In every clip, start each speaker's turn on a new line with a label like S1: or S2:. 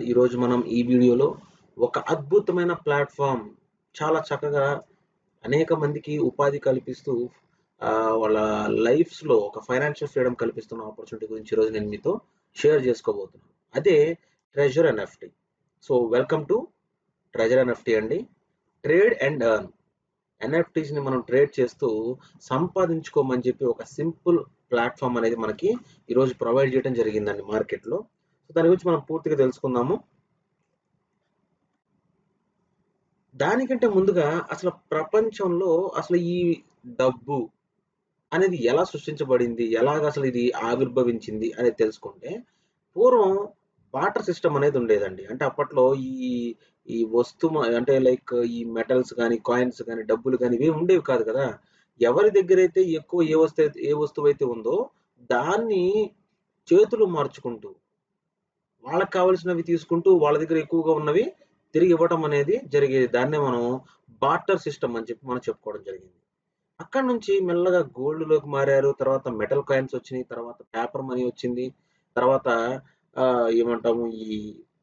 S1: ఈరోజు మనం ఈ వీడియోలో ఒక అద్భుతమైన ప్లాట్ఫామ్ చాలా చక్కగా అనేక మందికి ఉపాధి కల్పిస్తూ వాళ్ళ లైఫ్స్‌లో ఒక ఫైనాన్షియల్ ఫ్రీడమ్ కల్పిస్తున్న ఆపర్చునిటీ గురించి ఈరోజు నేను మీతో షేర్ చేసుకోబోతున్నాను. అదే treasure NFT. So, welcome to treasure NFT అండి. Trade and earn. ఎన్ఎఫ్టీస్‌ని మనం ట్రేడ్ చేస్తూ సంపాదించుకోమని చెప్పి ఒక సింపుల్ ప్లాట్‌ఫామ్ అనేది మనకి ఈరోజు ప్రొవైడ్ చేయడం జరిగిందండి మార్కెట్‌లో. సో, దాని గురించి మనం పూర్తిగా తెలుసుకుందాము. దానికంటే ముందుగా అసలు ప్రపంచంలో అసలు ఈ డబ్బు అనేది ఎలా సృష్టించబడింది? ఎలాగసలు ఇది ఆవిర్భవించింది అనేది తెలుసుకుంటే, పూర్వం బార్టర్ సిస్టమ్ అనేది ఉండేదండి. అంటే అప్పట్లో ఈ ఈ అంటే లైక్ ఈ మెటల్స్ గాని, కాయిన్స్ గాని, డబ్బులు గాని ఇవేవి ఉండేవి కాదు కదా! ఎవరి దగ్గరైతే ఎక్కువ ఏ వస్తువైతే ఉందో దాన్ని చేతులు మార్చుకుంటూ వాళ్ళకి కావాల్సినవి తీసుకుంటూ, వాళ్ళ దగ్గర ఎక్కువగా ఉన్నవి తిరిగి ఇవ్వటం అనేది జరిగేది. దాన్నే మనం బార్టర్ సిస్టమ్ అని చెప్పి మనం చెప్పుకోవడం జరిగింది. అక్కడి నుంచి మెల్లగా గోల్డ్‌లోకి మారారు. తర్వాత మెటల్ కాయిన్స్ వచ్చినియి. తర్వాత పేపర్ మనీ వచ్చింది. తర్వాత ఏమంటాము ఈ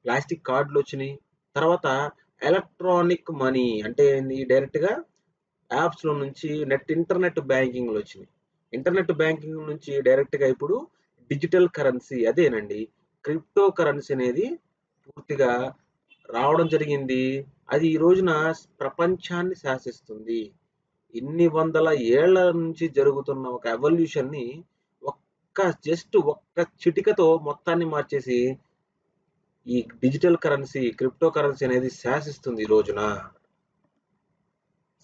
S1: ప్లాస్టిక్ కార్డ్‌లొచ్చినియి. తర్వాత ఎలక్ట్రానిక్ మనీ అంటే ఏంది డైరెక్ట్‌గా యాప్స్‌లో నుంచి ఇంటర్నెట్ బ్యాంకింగ్‌లొచ్చినియి. ఇంటర్నెట్ బ్యాంకింగ్ నుంచి డైరెక్ట్‌గా ఇప్పుడు డిజిటల్ కరెన్సీ అదేనండి. క్రిప్టో కరెన్సీ అనేది పూర్తిగా రావడం జరిగింది. అది ఈ రోజున ప్రపంచాన్ని శాసిస్తుంది. ఇన్ని వందల ఏళ్ల నుంచి జరుగుతున్న ఒక ఎవల్యూషన్‌ని ఒక్క చిటికతో మొత్తాన్ని మార్చేసి ఈ డిజిటల్ కరెన్సీ, క్రిప్టో కరెన్సీ అనేది శాసిస్తుంది ఈ రోజున.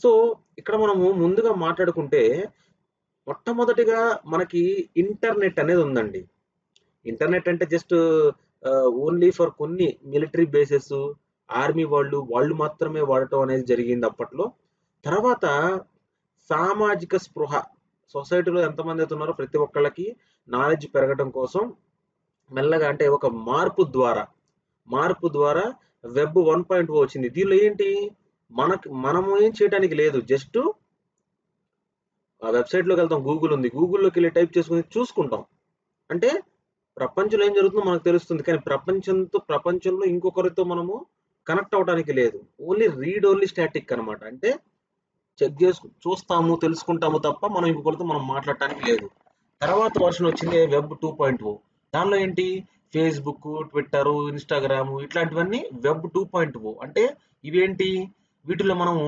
S1: సో, ఇక్కడ మనము ముందుగా మాట్లాడుకుంటే మొట్టమొదటిగా మనకి ఇంటర్నెట్ అనేది ఉందండి. ఇంటర్నెట్ అంటే జస్ట్ ఓన్లీ ఫర్ కొన్ని మిలిటరీ బేసెస్, ఆర్మీ వాళ్ళు మాత్రమే వాడటం అనేది జరిగింది అప్పట్లో. తర్వాత సామాజిక స్పృహ సొసైటీలో ఎంతమంది అయితే ఉన్నారో ప్రతి ఒక్కళ్ళకి నాలెడ్జ్ పెరగడం కోసం మెల్లగా అంటే ఒక మార్పు ద్వారా వెబ్ 1.0 వచ్చింది. దీనిలో ఏంటి మనము ఏం చేయడానికి లేదు. జస్ట్ ఆ వెబ్‌సైట్‌లోకి వెళ్తాం. గూగుల్ ఉంది. గూగుల్‌లోకెళ్ళి టైప్ చేసుకొని చూసుకుంటాం. అంటే ప్రపంచంలో ఏం జరుగుతుందో మనకు తెలుస్తుంది. కానీ ప్రపంచంలో ఇంకొకరితో మనము కనెక్ట్ అవ్వడానికి లేదు. ఓన్లీ స్టాటిక్ అన్నమాట. అంటే చూస్తాము, తెలుసుకుంటాము తప్ప మనం ఇంకొకరితో మనం మాట్లాడటానికి లేదు. తర్వాత వర్షన్ వచ్చింది వెబ్ 2.0. దానిలో ఏంటి ఫేస్‌బుక్, ట్విట్టర్, ఇన్‌స్టాగ్రామ్ ఇట్లాంటివన్నీ వెబ్ 2.0. అంటే ఇవేంటి వీటిలో మనము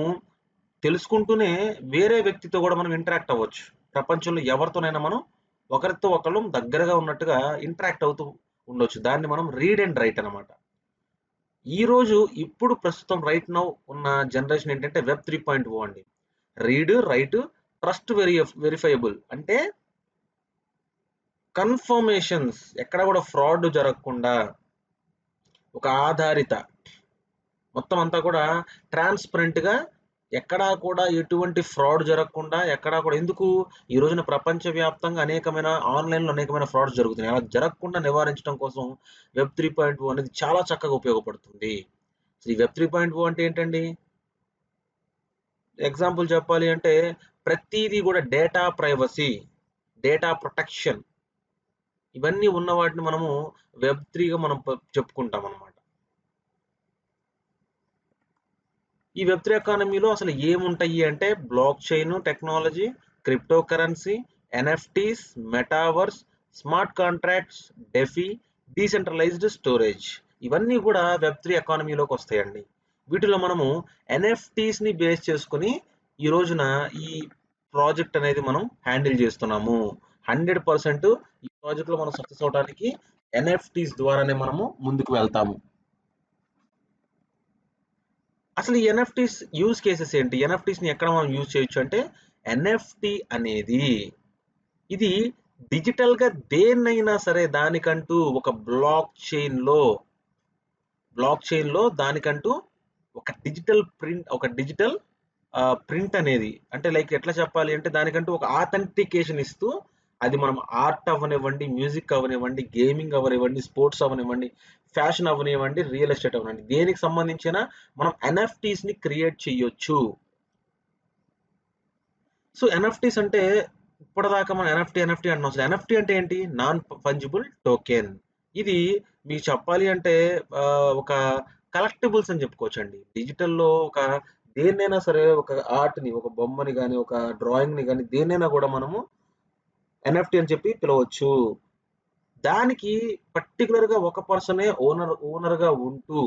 S1: తెలుసుకుంటూనే వేరే వ్యక్తితో కూడా మనం ఇంటరాక్ట్ అవ్వచ్చు. ప్రపంచంలో ఎవరితోనైనా మనం ఒకరితో ఒకళ్ళం దగ్గరగా ఉన్నట్టుగా ఇంటరాక్ట్ అవుతూ ఉండొచ్చు. దాన్ని మనం రీడ్ అండ్ రైట్ అన్నమాట. ఇప్పుడు ప్రస్తుతం రైట్ నౌ ఉన్న జనరేషన్ ఏంటంటే వెబ్ 3.0 అండి. రీడ్, రైట్, ట్రస్ట్ వెరిఫైయబుల్ అంటే కన్ఫర్మేషన్స్ ఎక్కడ కూడా ఫ్రాడ్ జరగకుండా ఒక ఆధారిత మొత్తం అంతా కూడా ట్రాన్స్పరెంట్‌గా ఎక్కడా కూడా ఎటువంటి ఫ్రాడ్ జరగకుండా ఎక్కడా కూడా ఎందుకు ఈ రోజున ప్రపంచవ్యాప్తంగా ఆన్‌లైన్‌లో అనేకమైన ఫ్రాడ్స్ జరుగుతున్నాయి. అలా జరగకుండా నివారించడం కోసం వెబ్ 3.0 అనేది చాలా చక్కగా ఉపయోగపడుతుంది. ఈ వెబ్ 3.0 అంటే ఏంటండి? ఎగ్జాంపుల్ చెప్పాలి అంటే ప్రతీదీ కూడా డేటా ప్రైవసీ, డేటా ప్రొటెక్షన్ ఇవన్నీ ఉన్న వాటిని మనము వెబ్ 3గా మనం చెప్పుకుంటామనమాట. ఈ వెబ్ 3 ఎకానమీలో అసలు ఏముంటాయి అంటే block chain technology, crypto currency, NFTs, metaverse, smart contracts, DeFi, decentralised storage ఇవన్నీ కూడా వెబ్ 3 ఎకానమీలోకి వస్తాయండి. వీటిలో మనము ఎన్ఎఫ్టీస్‌ని బేస్ చేసుకొని ఈ రోజున ఈ ప్రాజెక్ట్ అనేది మనం హ్యాండిల్ చేస్తున్నాము. 100% ఈ ప్రాజెక్ట్‌లో మనం సక్సెస్ అవ్వడానికి ఎన్ఎఫ్టీస్ ద్వారానే మనము ముందుకు వెళ్తాము. అసలు ఈ ఎన్ఎఫ్టీస్ యూజ్ కేసెస్ ఏంటి? ఎన్ఎఫ్టీస్‌ని ఎక్కడ మనం యూజ్ చేయొచ్చు అంటే, ఎన్ఎఫ్టీ అనేది ఇది డిజిటల్‌గా దేన్నైనా సరే దానికంటూ ఒక బ్లాక్ చైన్‌లో దానికంటూ ఒక డిజిటల్ ప్రింట్ అనేది అంటే లైక్ ఎట్లా చెప్పాలి అంటే దానికంటూ ఒక ఆథెంటికేషన్ ఇస్తూ అది మనం ఆర్ట్ అవ్వనివ్వండి, మ్యూజిక్ అవ్వనివ్వండి, గేమింగ్ అవ్వనివ్వండి, స్పోర్ట్స్ అవ్వనివ్వండి, ఫ్యాషన్ అవ్వనివ్వండి, రియల్ ఎస్టేట్ అవ్వనివ్వండి. దేనికి సంబంధించిన మనం ఎన్ఎఫ్టీస్‌ని క్రియేట్ చేయొచ్చు. సో, ఎన్ఎఫ్టీస్ అంటే ఇప్పటిదాకా మనం ఎన్ఎఫ్టీ అంటున్నాం. అసలు ఎన్ఎఫ్టీ అంటే ఏంటి? Non fungible token. ఇది మీకు చెప్పాలి అంటే ఒక కలెక్టిబుల్స్ అని చెప్పుకోవచ్చండి. డిజిటల్‌లో ఒక దేన్నైనా సరే ఒక ఆర్ట్‌ని, ఒక బొమ్మని గాని, ఒక డ్రాయింగ్‌ని గాని దేన్నైనా గూడా మనము ఎన్ఎఫ్‌టి అని చెప్పి పిలవచ్చు. దానికి పర్టిక్యులర్‌గా ఒక పర్సనే ఓనర్‌గా ఉంటూ,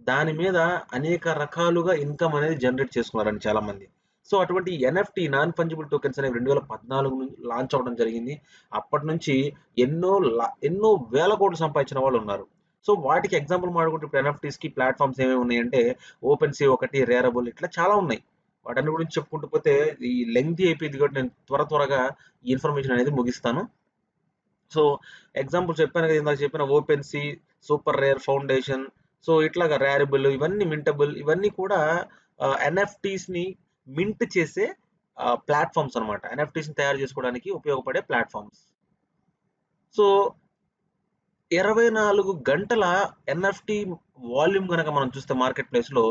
S1: దాని మీద అనేక రకాలుగా ఇన్‌కమ్ అనేది జనరేట్ చేసుకున్నారండి చాలామంది. సో, అటువంటి ఎన్ఎఫ్‌టి నాన్ ఫంజిబుల్ టోకెన్స్ అనేవి 2014 లాంచ్ అవ్వడం జరిగింది. అప్పటినుంచి ఎన్నో వేల కోట్లు సంపాదించిన వాళ్ళున్నారు. సో, వాటికి ఎగ్జాంపుల్ మాట్లాడుకుంటే ఇప్పుడు ఎన్ఎఫ్‌టిస్‌కి ప్లాట్‌ఫార్మ్స్ ఏమేమి ఉన్నాయంటే ఓపెన్‌సీ ఒకటి, రేరబుల్ ఇట్లా చాలా ఉన్నాయి. వాటన్ని గురించి చెప్పుకుంటూ పోతే ఈ లెంగ్తీ అయిపోయిద్ది కాబట్టి నేను త్వరగా ఈ ఇన్ఫర్మేషన్ అనేది ముగిస్తాను. సో, ఎగ్జాంపుల్ చెప్పాను కదా! ఇందాక చెప్పిన ఓపెన్‌సీ, సూపర్ రేర్, ఫౌండేషన్ సో, ఇట్లాగా రేరబుల్ ఇవన్నీ మింటబుల్ ఇవన్నీ కూడా ఎన్ఎఫ్‌టీస్‌ని మింట్ చేసే ప్లాట్‌ఫార్మ్స్ అన్నమాట. ఎన్ఎఫ్‌టీస్‌ని తయారు చేసుకోవడానికి ఉపయోగపడే ప్లాట్‌ఫార్మ్స్. సో, 24 గంటల ఎన్ఎఫ్‌టీ వాల్యూమ్ గనక మనం చూస్తే మార్కెట్ ప్లేస్‌లో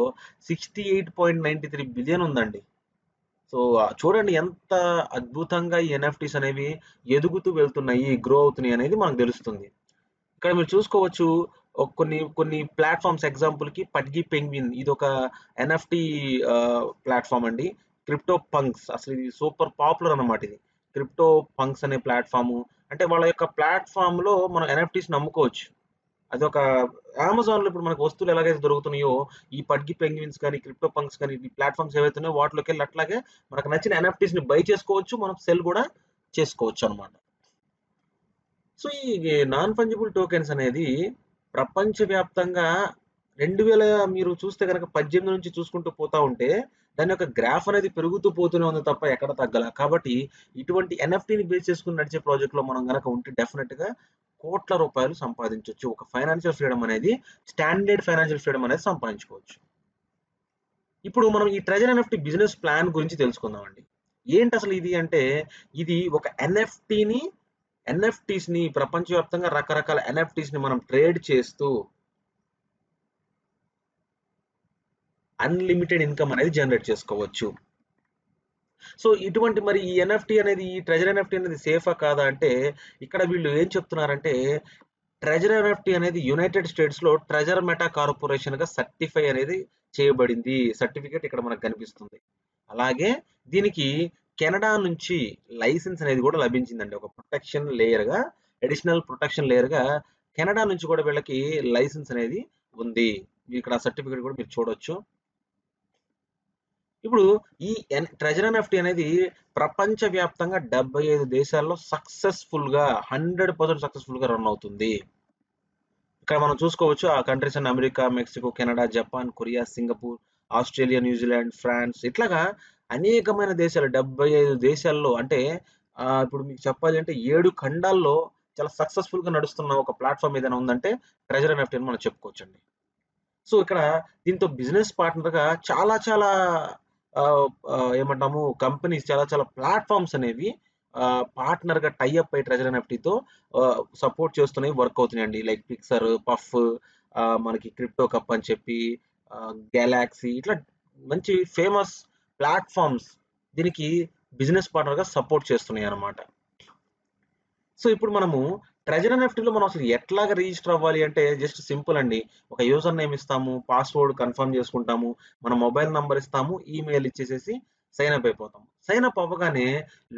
S1: 68.93 బిలియన్ ఉందండి. సో, చూడండి ఎంత అద్భుతంగా ఈ ఎన్ఎఫ్‌టీస్ అనేవి ఎదుగుతూ వెళ్తున్నాయి, గ్రో అవుతున్నాయి అనేది మనకు తెలుస్తుంది. ఇక్కడ మీరు చూసుకోవచ్చు. కొన్ని కొన్ని ప్లాట్‌ఫార్మ్స్ ఎగ్జాంపుల్‌కి 'పడ్గి పెంగ్విన్' ఇదొక ఎన్ఎఫ్‌టీ ప్లాట్‌ఫార్మ్ అండి. క్రిప్టో పంక్స్ అసలు ఇది సూపర్ పాపులర్ అన్నమాట ఇది. క్రిప్టో పంక్స్ అనే ప్లాట్‌ఫార్మ్ అంటే వాళ్ళ యొక్క ప్లాట్‌ఫార్మ్‌లో మనం ఎన్ఎఫ్‌టీస్‌ని అమ్ముకోవచ్చు. అదొక అమెజాన్‌లో ఇప్పుడు మనకు వస్తువులు ఎలాగైతే దొరుకుతున్నాయో, ఈ 'పడ్గి పెంగ్విన్స్' కానీ, క్రిప్టో పంక్స్ కానీ ఈ ప్లాట్‌ఫార్మ్స్ ఏవైతే ఉన్నాయో వాటిలోకెళ్ళి అట్లాగే మనకు నచ్చిన ఎన్ఎఫ్‌టీస్‌ని బై చేసుకోవచ్చు. మనం సెల్ కూడా చేసుకోవచ్చన్నమాట. సో, ఈ నాన్ ఫంజిబుల్ టోకెన్స్ అనేది ప్రపంచవ్యాప్తంగా 2000 మీరు చూస్తే గనక 18 నుంచి చూసుకుంటూ పోతా ఉంటే, దాని యొక్క గ్రాఫ్ అనేది పెరుగుతూ పోతూనే ఉంది తప్ప ఎక్కడ తగ్గల. కాబట్టి ఇటువంటి ఎన్ఎఫ్‌టీని బేస్ చేసుకొని నడిచే ప్రాజెక్ట్‌లో మనం గనక ఉంటే డెఫినిట్‌గా కోట్ల రూపాయలు సంపాదించొచ్చు. ఒక ఫైనాన్షియల్ ఫ్రీడమ్ అనేది స్టాండర్డ్ ఫైనాన్షియల్ ఫ్రీడమ్ అనేది సంపాదించుకోవచ్చు. ఇప్పుడు మనం ఈ ట్రెజర్ ఎన్ఎఫ్‌టీ బిజినెస్ ప్లాన్ గురించి తెలుసుకుందామండి. ఏంటసలు ఇది అంటే, ఇది ఒక ఎన్ఎఫ్టీస్‌ని ప్రపంచవ్యాప్తంగా రకరకాల ఎన్ఎఫ్టీస్‌ని మనం ట్రేడ్ చేస్తూ అన్‌లిమిటెడ్ ఇన్‌కమ్ అనేది జనరేట్ చేసుకోవచ్చు. సో, ఇటువంటి మరి ఈ ఎన్ఎఫ్టీ అనేది ఈ ట్రెజర్ ఎన్ఎఫ్టీ అనేది సేఫా కాదా అంటే, ఇక్కడ వీళ్ళు ఏం చెప్తున్నారంటే, ట్రెజర్ ఎన్ఎఫ్టీ అనేది యునైటెడ్ స్టేట్స్‌లో ట్రెజర్ మెటా కార్పొరేషన్‌గా సర్టిఫై అనేది చేయబడింది. సర్టిఫికేట్ ఇక్కడ మనకు కనిపిస్తుంది. అలాగే దీనికి కెనడా నుంచి లైసెన్స్ అనేది కూడా లభించిందండి. ఒక ప్రొటెక్షన్ లేయర్‌గా, అడిషనల్ ప్రొటెక్షన్ లేయర్‌గా కెనడా నుంచి కూడా వీళ్ళకి లైసెన్స్ అనేది ఉంది. ఇక్కడ సర్టిఫికేట్ కూడా మీరు చూడొచ్చు. ఇప్పుడు ఈ ట్రెజర్ ఎన్ఎఫ్టీ అనేది ప్రపంచవ్యాప్తంగా 75 దేశాల్లో సక్సెస్‌ఫుల్‌గా 100% సక్సెస్‌ఫుల్‌గా రన్ అవుతుంది. ఇక్కడ మనం చూసుకోవచ్చు ఆ కంట్రీస్ అన్ని America, Mexico, Canada, Japan, Korea, Singapore, Australia, New Zealand, France ఇట్లాగా అనేకమైన దేశాలు 75 దేశాల్లో అంటే ఇప్పుడు మీకు చెప్పాలి అంటే 7 ఖండాల్లో చాలా సక్సెస్‌ఫుల్‌గా నడుస్తున్న ఒక ప్లాట్‌ఫార్మ్ ఏదైనా ఉందంటే ట్రెజర్ ఎన్ఎఫ్టీ అని మనం చెప్పుకోవచ్చండి. సో, ఇక్కడ దీంతో బిజినెస్ పార్ట్నర్‌గా చాలా చాలా ఏమంటాము కంపెనీస్ చాలా చాలా ప్లాట్‌ఫార్మ్స్ అనేవి పార్ట్నర్‌గా టై అప్ అయ్యి ట్రెజర్ ఎన్ఎఫ్టీతో సపోర్ట్ చేస్తున్నాయి, వర్క్ అవుతున్నాయండి. లైక్ పిక్సర్, పఫ్ మనకి క్రిప్టో కప్ అని చెప్పి గెలాక్సీ ఇట్లా మంచి ఫేమస్ ప్లాట్‌ఫార్మ్స్ దీనికి బిజినెస్ పార్ట్నర్‌గా సపోర్ట్ చేస్తున్నాయన్నమాట. సో, ఇప్పుడు మనము ట్రెజర్ ఎన్ఎఫ్టీలో మనం అసలు ఎట్లాగా రిజిస్టర్ అవ్వాలి అంటే జస్ట్ సింపుల్ అండి. ఒక యూజర్ నేమ్ ఇస్తాము, పాస్‌వర్డ్ కన్ఫర్మ్ చేసుకుంటాము, మన మొబైల్ నంబర్ ఇస్తాము, ఈమెయిల్ ఇచ్చేసేసి సైన్ అప్ అయిపోతాం. సైన్ అప్ అవ్వగానే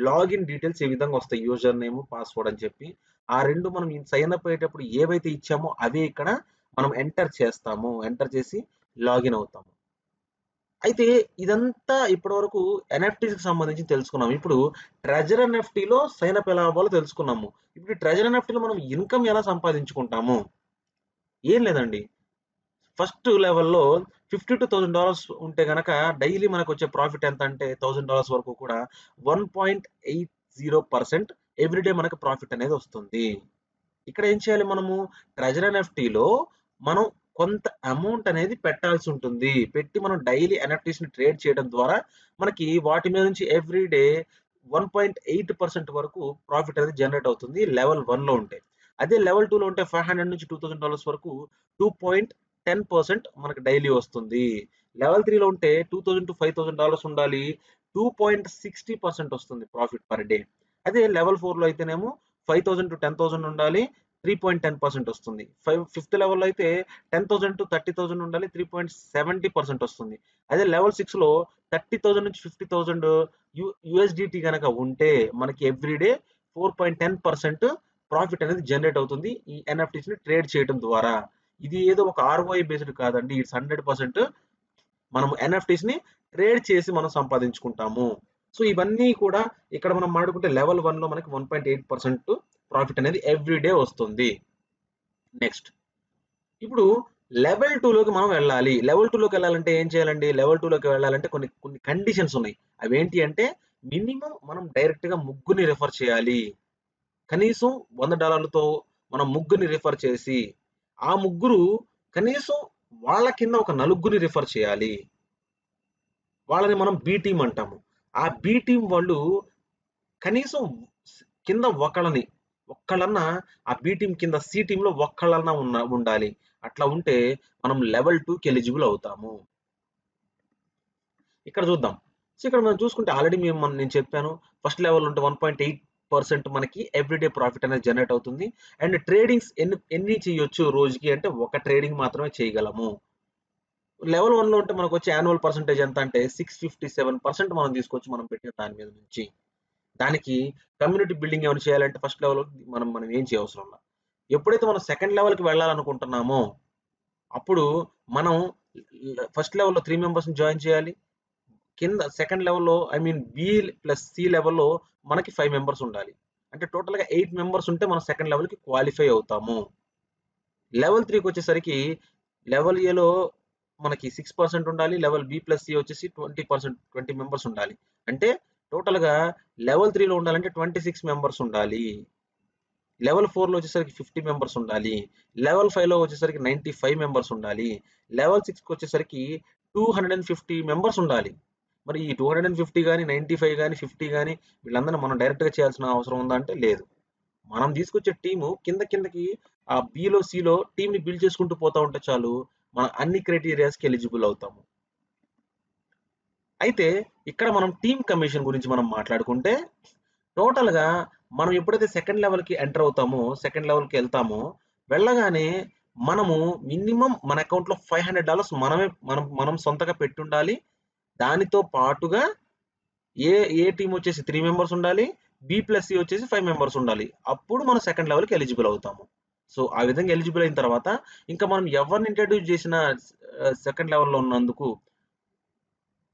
S1: లాగిన్ డీటెయిల్స్ ఈ విధంగా వస్తాయి. యూజర్ నేమ్, పాస్‌వర్డ్ అని చెప్పి. ఆ 2 మనం ఈ సైన్ అప్ అయ్యేటప్పుడు ఏవైతే ఇచ్చామో అవే ఇక్కడ మనం ఎంటర్ చేస్తాము. ఎంటర్ చేసి లాగిన్ అవుతాము. అయితే ఇదంతా ఇప్పటివరకు ఎన్ఎఫ్టీస్‌కి సంబంధించి తెలుసుకున్నాం. ఇప్పుడు ట్రెజర్ ఎన్ఎఫ్టీలో సైన్ అప్ ఎలా అవ్వాలో తెలుసుకున్నాము. ఇప్పుడు ఈ ట్రెజర్ ఎన్ఎఫ్టీలో మనం ఇన్‌కమ్ ఎలా సంపాదించుకుంటాము? ఏం లేదండి. ఫస్ట్ లెవెల్‌లో $50,000 to ఉంటే గనక డైలీ మనకొచ్చే ప్రాఫిట్ ఎంతంటే $1,000 వరకు కూడా 1.80% ఎవ్రీ డే మనకు ప్రాఫిట్ అనేది వస్తుంది. ఇక్కడ ఏం చేయాలి మనము ట్రెజర్ ఎన్ఎఫ్టీలో మనం కొంత అమౌంట్ అనేది పెట్టాల్సి ఉంటుంది. పెట్టి మనం డైలీ ఎన్ఎఫ్టీస్‌ని ట్రేడ్ చేయడం ద్వారా మనకి వాటి మీద నుంచి ఎవ్రీ డే 1.8% వరకు ప్రాఫిట్ అనేది జనరేట్ అవుతుంది. లెవెల్ 1లో ఉంటే. అదే లెవెల్ 2లో ఉంటే $500-$2,000 వరకు 2.10% మనకు డైలీ వస్తుంది. లెవెల్ 3లో ఉంటే $2,000-$5,000 ఉండాలి. 2.60% వస్తుంది ప్రాఫిట్ పర్ డే. అదే లెవెల్ 4లో అయితేనేమో 5,000-10,000 ఉండాలి. 3.10% వస్తుంది. ఫిఫ్త్ లెవెల్‌లో అయితే 10,000 టు 30,000 ఉండాలి. 3.70% వస్తుంది. అదే లెవెల్ 6లో 30,000 నుంచి 50,000 యూఎస్‌డిటీ గనక ఉంటే మనకి ఎవ్రీ డే 4.10% ప్రాఫిట్ అనేది జనరేట్ అవుతుంది. ఈ ఎన్ఎఫ్‌టీస్‌ని ట్రేడ్ చేయడం ద్వారా. ఇది ఏదో ఒక ఆర్‌ఓఐ బేస్డ్ కాదండి. ఇట్స్ 100% మనం ఎన్ఎఫ్‌టీస్‌ని ట్రేడ్ చేసి మనం సంపాదించుకుంటాము. సో, ఇవన్నీ కూడా ఇక్కడ మనం మాట్లాడుకుంటే లెవెల్ 1లో మనకి 1.8% ప్రాఫిట్ అనేది ఎవ్రీ డే వస్తుంది. నెక్స్ట్ ఇప్పుడు లెవెల్ 2లోకి మనం వెళ్ళాలి. లెవెల్ 2లోకి వెళ్ళాలంటే ఏం చేయాలండి? లెవెల్ 2లోకి వెళ్ళాలంటే కొన్ని కొన్ని కండిషన్స్ ఉన్నాయి. అవేంటి అంటే మినిమమ్ మనం డైరెక్ట్‌గా ముగ్గురిని రిఫర్ చేయాలి. కనీసం $100తో మనం ముగ్గురిని రిఫర్ చేసి, ఆ ముగ్గురు కనీసం వాళ్ళ కింద ఒక నలుగురిని రిఫర్ చేయాలి. వాళ్ళని మనం బి టీమ్ అంటాము. ఆ బి టీమ్ వాళ్ళు కనీసం కింద ఒక్కళ్ళన్నా ఆ బి టీమ్ కింద సి టీమ్‌లో ఒక్కళ్ళన్నా ఉండాలి. అట్లా ఉంటే మనం లెవెల్ 2కి ఎలిజిబుల్ అవుతాము. ఇక్కడ చూద్దాం. సో, ఇక్కడ మనం చూసుకుంటే ఆల్రెడీ నేను చెప్పాను. ఫస్ట్ లెవెల్ ఉంటే 1.8% మనకి ఎవ్రీడే ప్రాఫిట్ అనేది జనరేట్ అవుతుంది. అండ్ ట్రేడింగ్స్ ఎన్ని చేయొచ్చు రోజుకి అంటే ఒక ట్రేడింగ్ మాత్రమే చేయగలము. లెవెల్ 1లో ఉంటే మనకొచ్చే యాన్యువల్ పర్సెంటేజ్ ఎంత అంటే 657% మనం తీసుకోవచ్చు మనం పెట్టిన దాని మీద నుంచి. దానికి కమ్యూనిటీ బిల్డింగ్ ఏమైనా చేయాలంటే ఫస్ట్ లెవెల్ మనం ఏం చేయవసరంలా. ఎప్పుడైతే మనం సెకండ్ లెవెల్‌కి వెళ్ళాలనుకుంటున్నామో, అప్పుడు మనం ఫస్ట్ లెవెల్‌లో 3 మెంబర్స్‌ని జాయిన్ చేయాలి. కింద సెకండ్ లెవెల్‌లో I mean B plus C లెవెల్‌లో మనకి 5 మెంబర్స్ ఉండాలి. అంటే టోటల్‌గా 8 మెంబర్స్ ఉంటే మనం సెకండ్ లెవెల్‌కి క్వాలిఫై అవుతాము. లెవెల్ 3కొచ్చేసరికి లెవెల్ ఏలో మనకి 6% ఉండాలి. లెవెల్ బి ప్లస్ సి వచ్చేసి 20 మెంబర్స్ ఉండాలి. అంటే టోటల్‌గా లెవెల్ 3లో ఉండాలంటే 26 మెంబర్స్ ఉండాలి. లెవెల్ 4లో వచ్చేసరికి 50 మెంబర్స్ ఉండాలి. లెవెల్ 5లో వచ్చేసరికి 95 మెంబర్స్ ఉండాలి. లెవెల్ 6కి వచ్చేసరికి 250 మెంబర్స్ ఉండాలి. మరి ఈ 250 గాని, 95 గాని, 50 గాని వీళ్ళందరిని మనం డైరెక్ట్‌గా చేయాల్సిన అవసరం ఉందా అంటే లేదు. మనం తీసుకొచ్చే టీము కిందకి ఆ బిలో, సిలో టీమ్‌ని బిల్డ్ చేసుకుంటూ పోతా ఉంటే చాలు. మనం అన్ని క్రైటీరియాస్‌కి ఎలిజిబుల్ అవుతాము. అయితే ఇక్కడ మనం టీమ్ కమిషన్ గురించి మనం మాట్లాడుకుంటే టోటల్‌గా మనం ఎప్పుడైతే సెకండ్ లెవెల్‌కి ఎంటర్ అవుతామో, సెకండ్ లెవెల్‌కి ఎళ్తామో, వెళ్ళగానే మనము మినిమమ్ మన అకౌంట్‌లో $500 మనం మనం సొంతగా పెట్టుండాలి. దానితో పాటుగా ఏ ఏ టీమ్ వచ్చేసి 3 మెంబర్స్ ఉండాలి. బి ప్లస్ సి వచ్చేసి 5 మెంబర్స్ ఉండాలి. అప్పుడు మనం సెకండ్ లెవెల్‌కి ఎలిజిబుల్ అవుతాము. సో, ఆ విధంగా ఎలిజిబుల్ అయిన తర్వాత ఇంకా మనం ఎవరిని ఇంట్రొడ్యూస్ చేసినా సెకండ్ లెవెల్‌లో ఉన్నందుకు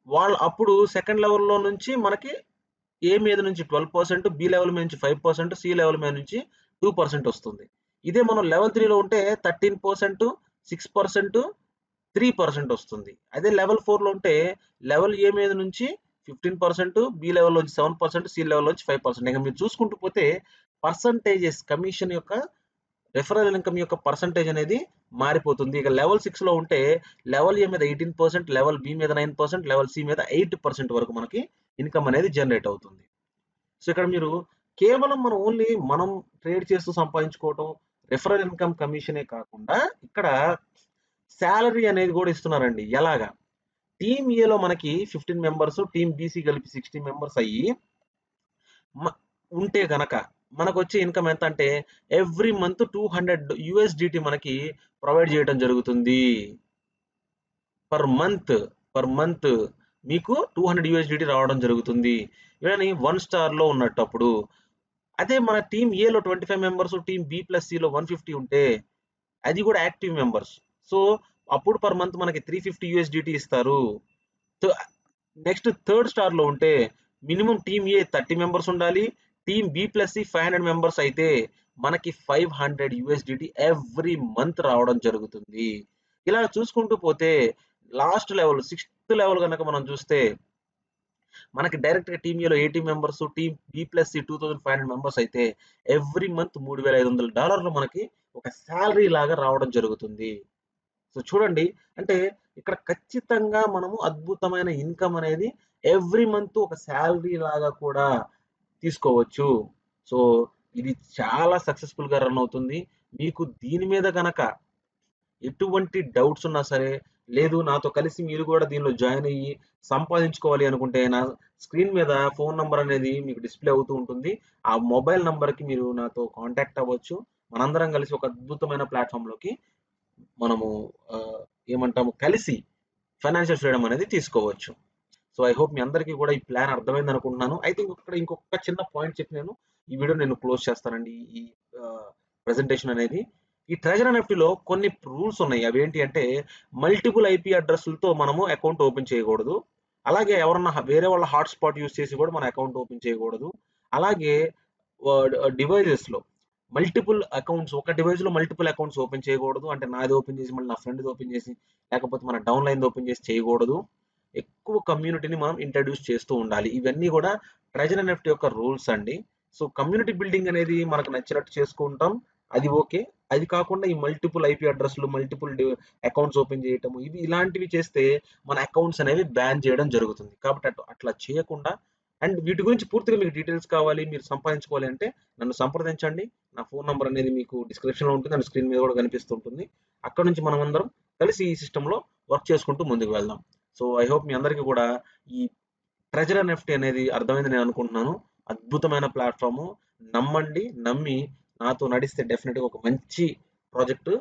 S1: వాళ్ళు అప్పుడు సెకండ్ లెవెల్‌లో నుంచి మనకి ఏ మీద నుంచి 12%, బి లెవెల్ మీద నుంచి 5%, సి లెవెల్ మీద నుంచి 2% వస్తుంది. ఇదే మనం లెవెల్ 3లో ఉంటే 13%, 6%, 3% వస్తుంది. అదే లెవెల్ 4లో ఉంటే లెవెల్ ఏ మీద నుంచి 15%, బి లెవెల్ నుంచి 7%, సి లెవెల్ నుంచి 5%. ఇక మీరు చూసుకుంటూ పోతే పర్సెంటేజెస్ కమిషన్ యొక్క రిఫరల్ ఇన్‌కమ్ యొక్క పర్సెంటేజ్ అనేది మారిపోతుంది. ఇక లెవెల్ 6లో ఉంటే లెవెల్ ఏ మీద 18%, లెవెల్ బి మీద 9%, లెవెల్ సి మీద 8% వరకు మనకి ఇన్‌కమ్ అనేది జనరేట్ అవుతుంది. సో, ఇక్కడ మీరు కేవలం మనం ట్రేడ్ చేస్తూ సంపాదించుకోవటం, రిఫరల్ ఇన్‌కమ్ కమిషనే కాకుండా ఇక్కడ సాలరీ అనేది గూడా ఇస్తున్నారండి. ఎలాగా? టీమ్ ఏలో మనకి 15 మెంబర్స్, టీమ్ బీసీ కలిపి 60 మెంబర్స్ అయ్యి మ ఉంటే గనక మనకొచ్చే ఇన్‌కమ్ ఎంత అంటే ఎవ్రీ మంత్ 200 యూఎస్‌డిటీ మనకి ప్రొవైడ్ చేయడం జరుగుతుంది. పర్ మంత్, పర్ మంత్ మీకు 200 యూఎస్‌డిటీ రావడం జరుగుతుంది. గాని 1 స్టార్‌లో ఉన్నట్టప్పుడు. అదే మన టీమ్ ఏలో 25 మెంబర్స్, టీమ్ బి ప్లస్ సిలో 150 ఉంటే అది గూడా యాక్టివ్ మెంబర్స్. సో, అప్పుడు పర్ మంత్ మనకి 350 యూఎస్‌డిటీ ఇస్తారు. థ నెక్స్ట్ థర్డ్ స్టార్‌లో ఉంటే మినిమమ్ టీమ్ ఏ 30 మెంబర్స్ ఉండాలి. Team B plus C 500 members అయితే మనకి 500 యూఎస్‌డిటీ ఎవ్రీ మంత్ రావడం జరుగుతుంది. ఇలా చూసుకుంటూ పోతే లాస్ట్ లెవెల్ సిక్స్త్ లెవెల్ గనక మనం చూస్తే మనకి డైరెక్ట్‌గా టీమ్ ఏలో 80 members, team B plus C 2500 members అయితే ఎవ్రీ మంత్ $3,500 మనకి ఒక సాలరీ లాగా రావడం జరుగుతుంది. సో, చూడండి అంటే ఇక్కడ ఖచ్చితంగా మనము అద్భుతమైన ఇన్‌కమ్ అనేది ఎవ్రీ మంత్ ఒక సాలరీ లాగా కూడా తీసుకోవచ్చు. సో, ఇది చాలా సక్సెస్‌ఫుల్‌గా రన్ అవుతుంది. మీకు దీని మీద గనక ఎటువంటి డౌట్స్ ఉన్నా సరే, లేదు నాతో కలిసి మీరు గూడా దీనిలో జాయిన్ అయ్యి సంపాదించుకోవాలి అనుకుంటే నా స్క్రీన్ మీద ఫోను నంబర్ అనేది మీకు డిస్‌ప్లే అవుతూ ఉంటుంది. ఆ మొబైల్ నంబర్‌కి మీరు నాతో కాంటాక్ట్ అవ్వచ్చు. మనందరం కలిసి ఒక అద్భుతమైన ప్లాట్ఫామ్లోకి మనము ఏమంటాము కలిసి ఫైనాన్షియల్ ఫ్రీడమ్ అనేది తీసుకోవచ్చు. సో ఐ హోప్ మీ అందరికీ కూడా ఈ ప్లాన్ అర్థమైంది అనుకుంటున్నాను. అయితే ఇంకొక చిన్న పాయింట్ చెప్పి ఈ వీడియో నేను క్లోజ్ చేస్తానండి. ఈ ప్రెజెంటేషన్ అనేది ఈ ట్రెజర్ ఎన్ఎఫ్టీలో కొన్ని రూల్స్ ఉన్నాయి. అవి ఏంటి అంటే మల్టిపుల్ ఐపీ అడ్రస్లతో మనము అకౌంట్ ఓపెన్ చేయకూడదు. అలాగే ఎవరన్నా వేరే వాళ్ళ హాట్స్పాట్ యూస్ చేసి కూడా మన అకౌంట్ ఓపెన్ చేయకూడదు. అలాగే డివైజెస్లో మల్టిపుల్ అకౌంట్స్, ఒక డివైస్లో మల్టిపుల్ అకౌంట్స్ ఓపెన్ చేయకూడదు. అంటే నాది ఓపెన్ చేసి మళ్ళీ నా ఫ్రెండ్ది ఓపెన్ చేసి, లేకపోతే మన డౌన్ లైన్ ఓపెన్ చేసి చేయకూడదు. ఎక్కువ కమ్యూనిటీని మనం ఇంట్రడ్యూస్ చేస్తూ ఉండాలి. ఇవన్నీ కూడా ట్రెజర్ ఎన్ఎఫ్టీ యొక్క రూల్స్ అండి. సో కమ్యూనిటీ బిల్డింగ్ అనేది మనకు నచ్చినట్టు చేసుకుంటాం, అది ఓకే. అది కాకుండా ఈ మల్టిపుల్ ఐపీ అడ్రస్లు, మల్టిపుల్ అకౌంట్స్ ఓపెన్ చేయటము, ఇలాంటివి చేస్తే మన అకౌంట్స్ అనేవి బ్యాన్ చేయడం జరుగుతుంది. కాబట్టి అట్లా చేయకుండా, అండ్ వీటి గురించి పూర్తిగా మీకు డీటెయిల్స్ కావాలి, మీరు సంపాదించుకోవాలి అంటే నన్ను సంప్రదించండి. నా ఫోన్ నంబర్ అనేది మీకు డిస్క్రిప్షన్లో ఉంటుంది, అండ్ స్క్రీన్ మీద కూడా కనిపిస్తుంటుంది. అక్కడ నుంచి మనం అందరం కలిసి ఈ సిస్టంలో వర్క్ చేసుకుంటూ ముందుకు వెళ్దాం. సో ఐ హోప్ మీ అందరికీ కూడా ఈ ట్రెజర్ ఎన్ఎఫ్టీ అనేది అర్థమైంది నేను అనుకుంటున్నాను. అద్భుతమైన ప్లాట్ఫాము. నమ్మండి, నమ్మి నాతో నడిస్తే డెఫినెట్గా ఒక మంచి ప్రాజెక్టు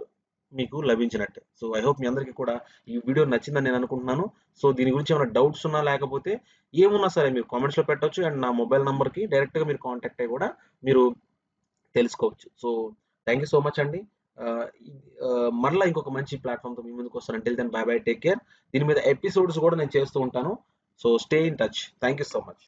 S1: మీకు లభించినట్టే. సో ఐ హోప్ మీ అందరికీ కూడా ఈ వీడియో నచ్చిందని నేను అనుకుంటున్నాను. సో దీని గురించి ఏమైనా డౌట్స్ ఉన్నా, లేకపోతే ఏమున్నా సరే మీరు కామెంట్స్లో పెట్టొచ్చు. అండ్ నా మొబైల్ నెంబర్కి డైరెక్ట్గా మీరు కాంటాక్ట్ అయ్యి కూడా మీరు తెలుసుకోవచ్చు. So thank you so much అండి. మరలా ఇంకొక మంచి ప్లాట్ఫామ్తో మీ ముందుకు వస్తాను. Until then bye bye, take care. దీని మీద ఎపిసోడ్స్ కూడా నేను చేస్తూ ఉంటాను. So stay in touch. Thank you so much.